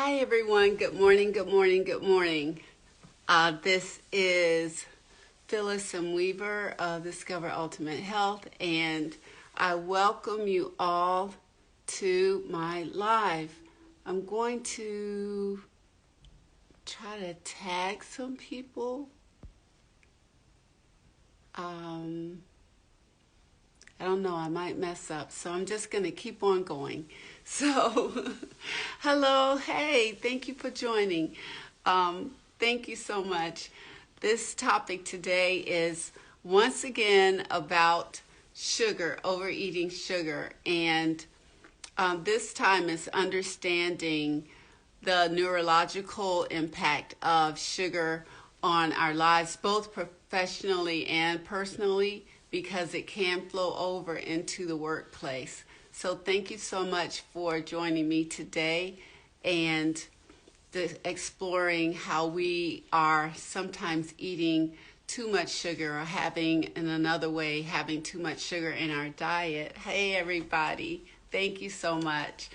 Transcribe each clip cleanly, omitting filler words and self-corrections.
Hi everyone, good morning, good morning, good morning. This is Phyllis and Weaver of Discover Ultimate Health, and I welcome you all to my live. I'm going to try to tag some people. I don't know, I might mess up, so I'm just going to keep on going. So, hello, hey, thank you for joining. Thank you so much. This topic today is once again about sugar, overeating sugar, and this time is understanding the neurological impact of sugar on our lives, both professionally and personally, because it can flow over into the workplace. So thank you so much for joining me today and exploring how we are sometimes eating too much sugar, or having, in another way, having too much sugar in our diet. Hey everybody, thank you so much.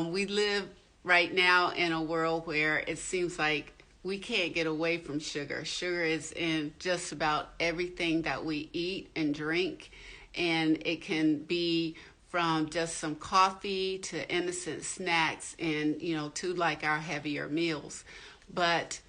We live right now in a world where it seems like we can't get away from sugar. Sugar is in just about everything that we eat and drink, and it can be from just some coffee to innocent snacks and, to like our heavier meals. But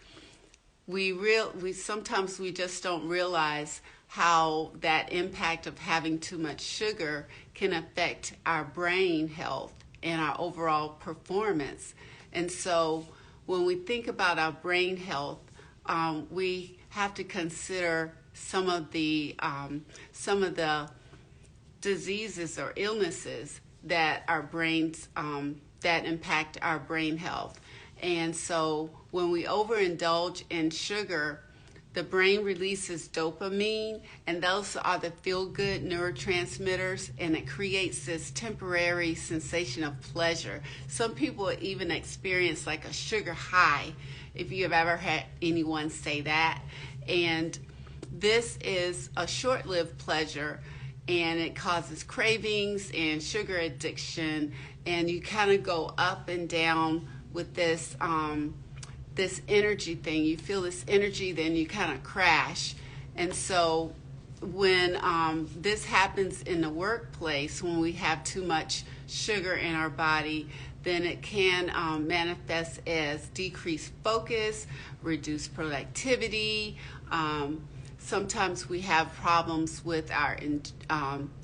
we sometimes we just don't realize how that impact of having too much sugar can affect our brain health and our overall performance. And so when we think about our brain health, we have to consider some of the diseases or illnesses that our brains that impact our brain health. And so when we overindulge in sugar, the brain releases dopamine, and those are the feel-good neurotransmitters, and it creates this temporary sensation of pleasure. Some people even experience like a sugar high, if you have ever had anyone say that. And this is a short-lived pleasure, and it causes cravings and sugar addiction, and you kind of go up and down with this energy thing. You feel this energy, then you kind of crash. And so when this happens in the workplace, when we have too much sugar in our body, then it can manifest as decreased focus, reduced productivity. Sometimes we have problems with our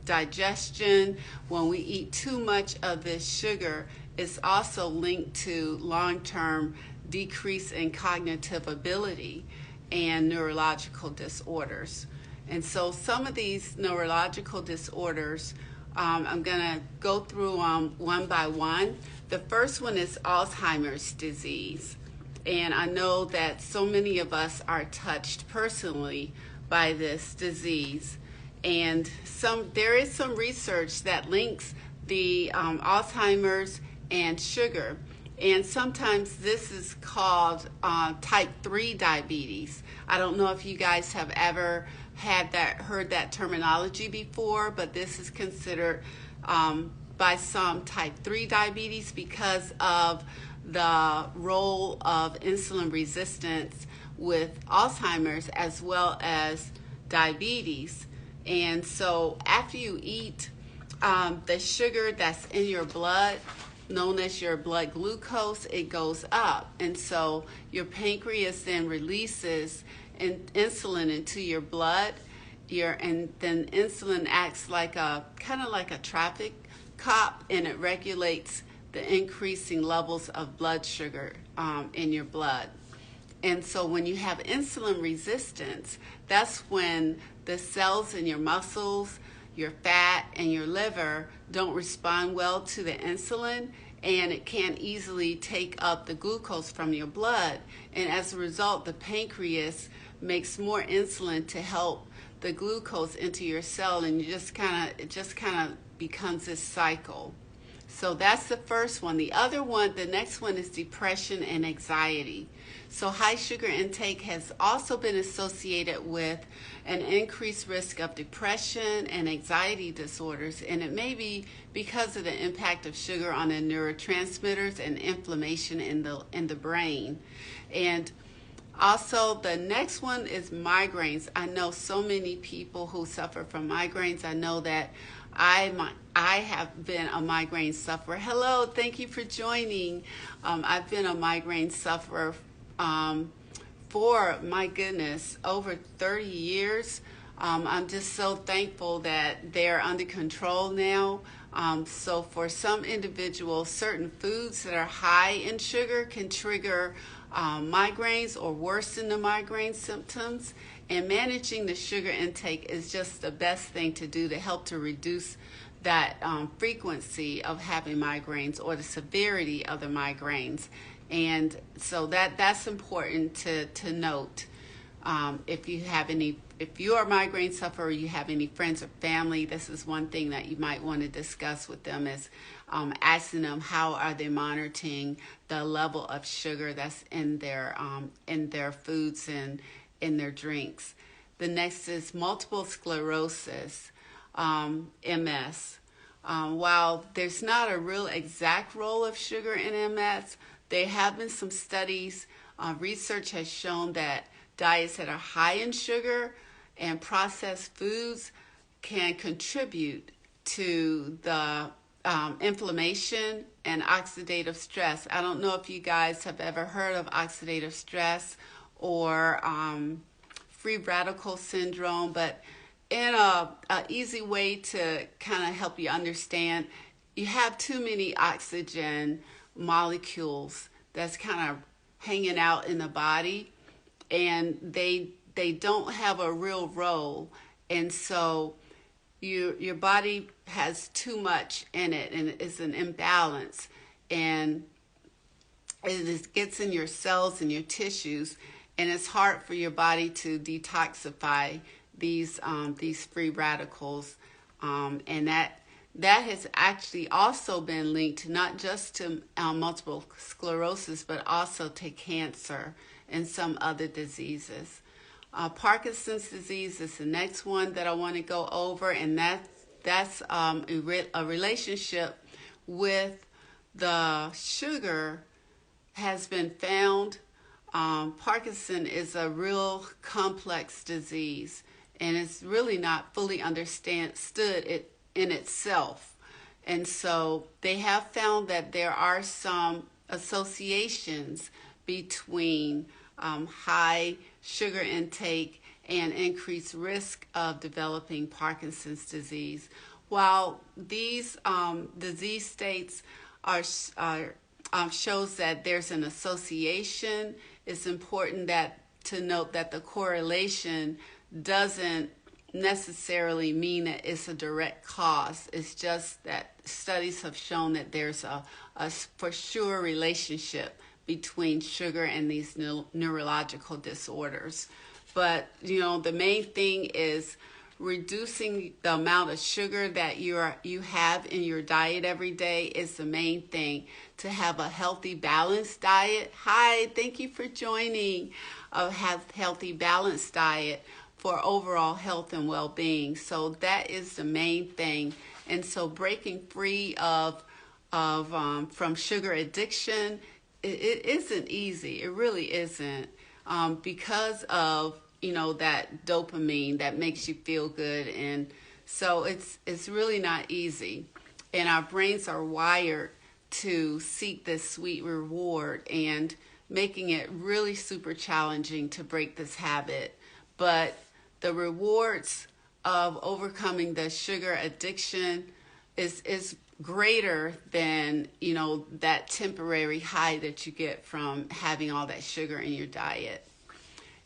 digestion. When we eat too much of this sugar, it's also linked to long-term decrease in cognitive ability and neurological disorders. And so some of these neurological disorders, I'm going to go through one by one. The first one is Alzheimer's disease. And I know that so many of us are touched personally by this disease. And there is some research that links the Alzheimer's and sugar. And sometimes this is called type 3 diabetes. I don't know if you guys have ever heard that terminology before, but this is considered by some type 3 diabetes because of the role of insulin resistance with Alzheimer's as well as diabetes. And so after you eat the sugar that's in your blood, known as your blood glucose, it goes up. And so your pancreas then releases insulin into your blood. And then insulin acts like kind of like a traffic cop, and it regulates the increasing levels of blood sugar in your blood. And so when you have insulin resistance, that's when the cells in your muscles, your fat, and your liver don't respond well to the insulin, and it can't easily take up the glucose from your blood. And as a result, the pancreas makes more insulin to help the glucose into your cell, and it just kind of becomes this cycle. So that's the first one. The other one, the next one is depression and anxiety. So high sugar intake has also been associated with an increased risk of depression and anxiety disorders, and it may be because of the impact of sugar on the neurotransmitters and inflammation in the brain. And also, the next one is migraines. I know so many people who suffer from migraines. I know that I have been a migraine sufferer. Hello, thank you for joining. I've been a migraine sufferer for, my goodness, over 30 years. I'm just so thankful that they're under control now. So for some individuals, certain foods that are high in sugar can trigger migraines or worsen the migraine symptoms. And managing the sugar intake is just the best thing to do to help to reduce that frequency of having migraines or the severity of the migraines. And so that's important to note. If you are a migraine sufferer, or you have any friends or family, this is one thing that you might want to discuss with them, is asking them how are they monitoring the level of sugar that's in their foods and in their drinks. The next is multiple sclerosis, MS. While there's not a real exact role of sugar in MS, there have been some studies. Research has shown that diets that are high in sugar and processed foods can contribute to the inflammation and oxidative stress. I don't know if you guys have ever heard of oxidative stress or free radical syndrome, but in a easy way to kind of help you understand, you have too many oxygen molecules that's kind of hanging out in the body, and they don't have a real role, and so your body has too much in it, and it's an imbalance, and it gets in your cells and your tissues, and it's hard for your body to detoxify these free radicals, and that has actually also been linked not just to multiple sclerosis, but also to cancer and some other diseases. Parkinson's disease is the next one that I want to go over, and that's a relationship with the sugar has been found. Parkinson is a real complex disease, and it's really not fully understood in itself. And so they have found that there are some associations between high sugar intake and increased risk of developing Parkinson's disease. While these disease states shows that there's an association, it's important to note that the correlation doesn't necessarily mean that it's a direct cause. It's just that studies have shown that there's a for sure relationship between sugar and these neurological disorders. But the main thing is reducing the amount of sugar that you have in your diet every day is the main thing. To have a healthy, balanced diet. Hi, thank you for joining. Have healthy, balanced diet for overall health and well-being. So that is the main thing. And so breaking free from sugar addiction, it isn't easy. It really isn't, because of that dopamine that makes you feel good, and so it's really not easy. And our brains are wired to seek this sweet reward, and making it really super challenging to break this habit. But the rewards of overcoming the sugar addiction is greater than that temporary high that you get from having all that sugar in your diet.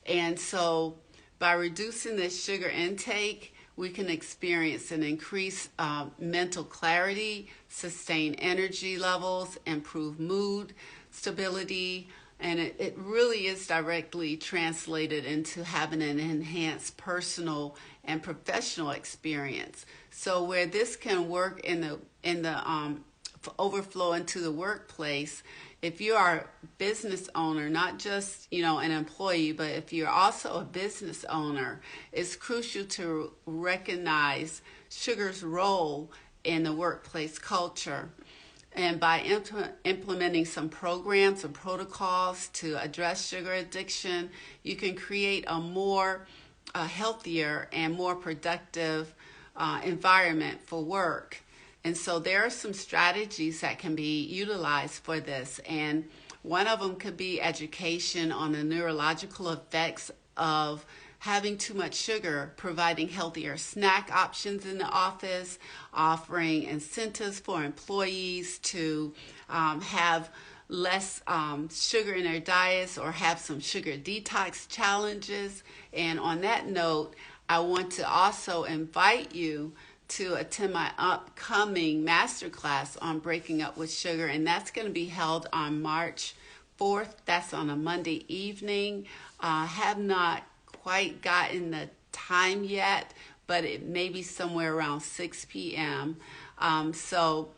And so by reducing this sugar intake, we can experience an increased mental clarity, sustain energy levels, improve mood stability, and it really is directly translated into having an enhanced personal and professional experience. So where this can work in the overflow into the workplace. If you are a business owner, not just, an employee, but if you're also a business owner, it's crucial to recognize sugar's role in the workplace culture. And by implementing some programs and protocols to address sugar addiction, you can create a more healthier and more productive environment for work. And so there are some strategies that can be utilized for this. And one of them could be education on the neurological effects of having too much sugar, providing healthier snack options in the office, offering incentives for employees to have less sugar in their diets or have some sugar detox challenges. And on that note, I want to also invite you to attend my upcoming masterclass on breaking up with sugar, and that's going to be held on March 4th. That's on a Monday evening. Have not quite gotten the time yet, but it may be somewhere around 6 p.m. So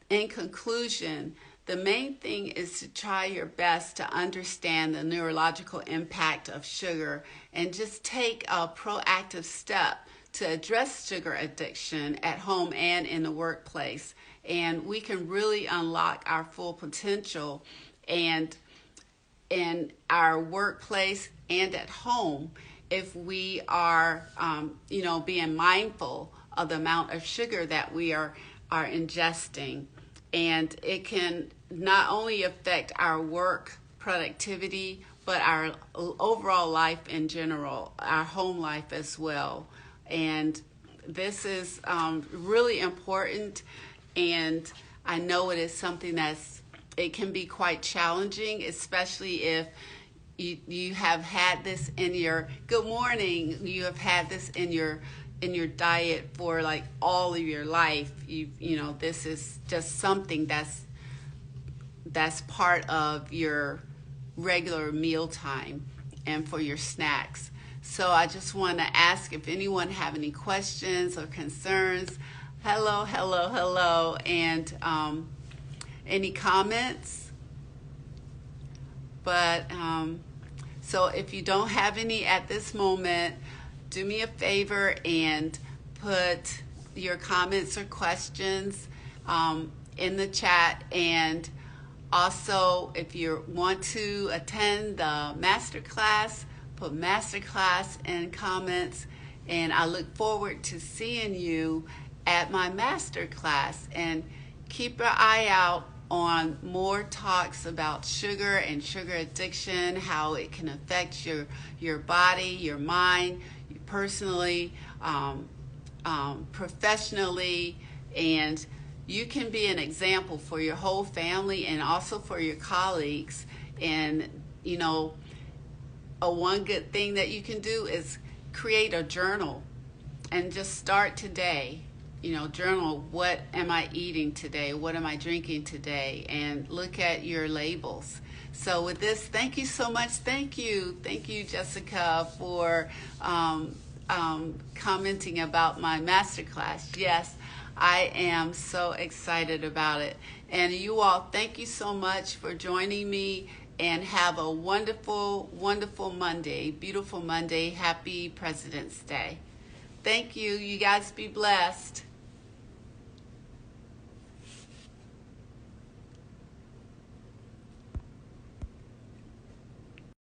in conclusion, the main thing is to try your best to understand the neurological impact of sugar and just take a proactive step to address sugar addiction at home and in the workplace. And we can really unlock our full potential and in our workplace and at home if we are, being mindful of the amount of sugar that we are ingesting. And it can not only affect our work productivity, but our overall life in general, our home life as well. And this is really important, and I know it is something it can be quite challenging, especially if you have had this in your, good morning, you have had this in your diet for like all of your life. This is just something that's part of your regular meal time and for your snacks. So I just want to ask if anyone have any questions or concerns. Hello, and any comments? But so if you don't have any at this moment, do me a favor and put your comments or questions in the chat. And also, if you want to attend the masterclass, put masterclass in comments, and I look forward to seeing you at my masterclass. And keep your eye out on more talks about sugar and sugar addiction, how it can affect your body, your mind, personally, professionally, and you can be an example for your whole family and also for your colleagues. And one good thing that you can do is create a journal and just start today. Journal, what am I eating today? What am I drinking today? And look at your labels. So with this, thank you so much. Thank you, Jessica, for commenting about my masterclass. Yes, I am so excited about it. And you all, thank you so much for joining me, and have a wonderful, wonderful Monday, beautiful Monday. Happy President's Day. Thank you. You guys be blessed.